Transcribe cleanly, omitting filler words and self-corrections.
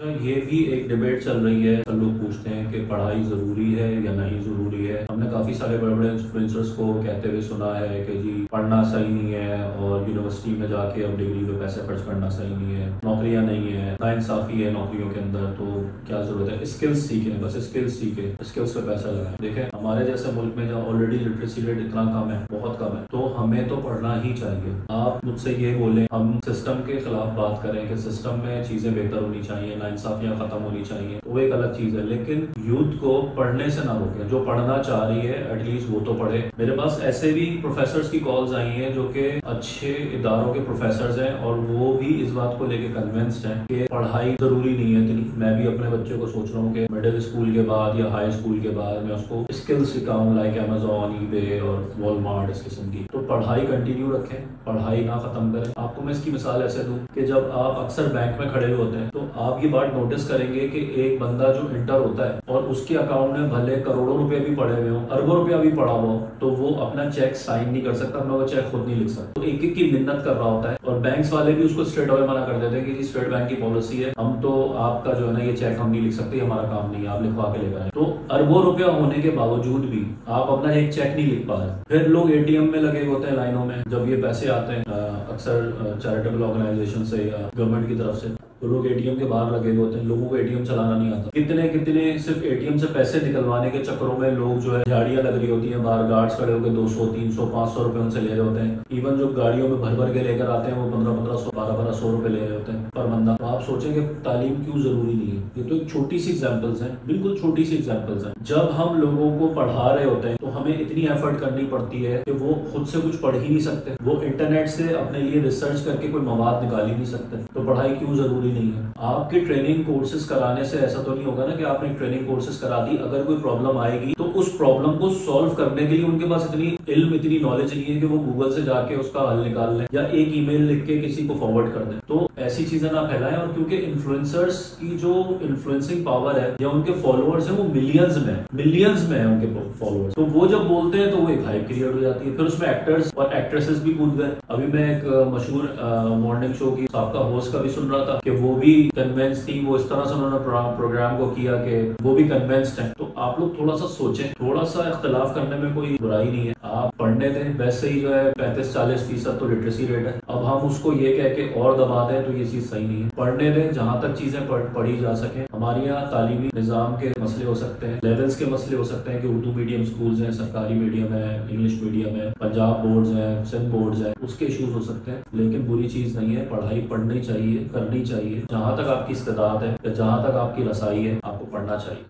یہ بھی ایک ڈیبیٹ چل رہی ہے. سب لوگ پوچھتے ہیں کہ پڑھائی ضروری ہے یا نہیں ضروری ہے. ہم نے کافی سارے بڑے بڑے انفلوئنسرز کو کہتے ہوئے سنا ہے کہ جی پڑھنا صحیح نہیں ہے اور یونیورسٹی میں جا کے اب ڈگری پہ پیسے خرچ کرنا صحیح نہیں ہے, نوکریاں نہیں ہیں, ناانصافی ہے نوکریوں کے اندر, تو کیا ضرورت ہے, اسکلس سیکھیں, بس اسکلس سیکھیں, اسکلس پہ پیسہ لگائیں. دیکھیں ہمارے جیسے ملک میں جہاں آلریڈی لٹریسی ریٹ اتنا کم ہے, بہت کم ہے, تو ہمیں تو پڑھنا ہی چاہیے. آپ مجھ سے یہ بولیں ہم سسٹم کے خلاف بات کریں کہ سسٹم میں چیزیں بہتر ہونی چاہیے, ناانصافیاں ختم ہونی چاہیے, تو وہ ایک الگ چیز ہے, لیکن یوتھ کو پڑھنے سے نہ روکیں. جو پڑھنا چاہ رہی ہے ایٹ لیسٹ وہ تو پڑھے. میرے پاس ایسے بھی پروفیسرز کی کالز آئی ہیں جو کہ اچھے اداروں کے پروفیسرز ہیں اور وہ بھی اس بات کو لے کے کنونسڈ ہیں کہ پڑھائی ضروری نہیں ہے اتنی. میں بھی اپنے بچے کو سوچ رہا ہوں کہ مڈل اسکول کے بعد یا ہائی اسکول کے بعد میں اس کو اسکل سکھاؤں, لائک امیزون, ای بے اور والمارٹ, اس قسم کی. تو پڑھائی کنٹینیو رکھیں, پڑھائی نہ ختم کریں. آپ کو میں اس کی مثال ایسے دوں کہ جب آپ اکثر بینک میں کھڑے ہوتے ہیں تو آپ یہ بات نوٹس کریں گے کہ ایک بندہ جو انٹر ہوتا ہے اور اس کے اکاؤنٹ میں بھلے کروڑوں روپے بھی پڑے ہوئے ہوں, اربوں روپیہ بھی پڑا ہوا ہو, تو وہ اپنا چیک سائن نہیں کر سکتا, اپنا وہ چیک خود نہیں لکھ سکتا. تو ایک ایک کی منت کر رہا ہوتا ہے اور بینکس والے بھی اس کو اسٹریٹ اوے منع کر دیتے ہیں کہ جی اسٹیٹ بینک کی پالیسی ہے, ہم تو آپ کا جو ہے نا یہ چیک ہم نہیں لکھ سکتے, ہمارا کام نہیں ہے, آپ لکھوا کے لے کر آئیں. تو اربوں روپیہ ہونے کے باوجود بھی آپ اپنا ایک چیک نہیں لکھ پا رہے. پھر لوگ اے ٹی ایم میں لگے ہوتے ہیں لائنوں میں. جب یہ پیسے آتے ہیں اکثر چیریٹیبل آرگنائزیشن سے یا گورنمنٹ کی طرف سے, تو لوگ اے ٹی ایم کے باہر لگے ہوتے ہیں. لوگوں کو اے ٹی ایم چلانا نہیں آتا. کتنے صرف اے ٹی ایم سے پیسے نکلوانے کے چکروں میں لوگ جو ہے جھاڑیاں لگ رہی ہوتی ہیں باہر, گارڈز کھڑے ہو کے 200 300 500 روپے ان سے لے رہے ہوتے ہیں. ایون جو گاڑیوں میں بھر کے لے کر آتے ہیں وہ 1500 1200 روپے لے رہے ہوتے ہیں پر بندہ. تو آپ سوچیں کہ تعلیم کیوں ضروری نہیں ہے. یہ تو ایک چھوٹی سی ایگزامپلس ہیں, بالکل چھوٹی سی ایگزامپلس ہیں. جب ہم لوگوں کو پڑھا رہے ہوتے ہیں تو ہمیں اتنی ایفرٹ کرنی پڑتی ہے کہ وہ خود سے کچھ پڑھ ہی نہیں سکتے, وہ انٹرنیٹ سے اپنے لیے ریسرچ کر کے کوئی مواد نکال ہی نہیں سکتے. تو پڑھائی کیوں ضروری نہیں ہے. آپ کے ٹریننگ کورسز کرانے سے ایسا تو نہیں ہوگا نا کہ آپ نے ٹریننگ کورسز کرا دی, اگر کوئی پرابلم آئے گی تو اس پرابلم کو سالو کرنے کے لیے ان کے پاس اتنی علم اتنی نالج نہیں ہے کہ وہ گوگل سے جا کے اس کا حل نکال لیں یا ایک ای میل لکھ کے کسی کو فارورڈ کر دیں. تو ایسی چیزیں نہ پھیلائیں. اور کیونکہ انفلوئنسرز کی جو انفلوئنسنگ پاور ہے یا ان کے فالوورز ہیں وہ ملینز میں ہیں ان کے فالوورز, تو وہ جب بولتے ہیں تو وہ ایک ہائپ کریٹ ہو جاتی ہے. پھر اس میں ایکٹرز اور ایکٹریسز بھی کود گئے. ابھی میں ایک مشہور مارننگ شو کی سابقہ ہوسٹ کا بھی سن رہا تھا کہ وہ بھی کنوینس تھی, وہ اس طرح سے انہوں نے پروگرام کو کیا کہ وہ بھی کنوینسڈ ہیں. تو آپ لوگ تھوڑا سا سوچیں, تھوڑا سا اختلاف کرنے میں کوئی برائی نہیں ہے. آپ پڑھنے دیں, ویسے ہی جو ہے 35-40% تو لٹریسی ریٹ ہے. اب ہم اس کو یہ کہہ کے اور دبا دیں تو یہ چیز صحیح نہیں ہے. پڑھنے دیں جہاں تک چیزیں پڑھی جا سکیں. ہمارے یہاں تعلیمی نظام کے مسئلے ہو سکتے ہیں, لیولز کے مسئلے ہو سکتے ہیں کہ اردو میڈیم اسکولز ہیں, سرکاری میڈیم ہے, انگلش میڈیم ہے, پنجاب بورڈز ہیں, سندھ بورڈز ہیں, اس کے ایشوز ہو سکتے ہیں. لیکن بری چیز نہیں ہے, پڑھائی پڑھنی چاہیے, کرنی چاہیے. جہاں تک آپ کی استعداد ہے یا جہاں تک آپ کی رسائی ہے آپ کو پڑھنا چاہیے.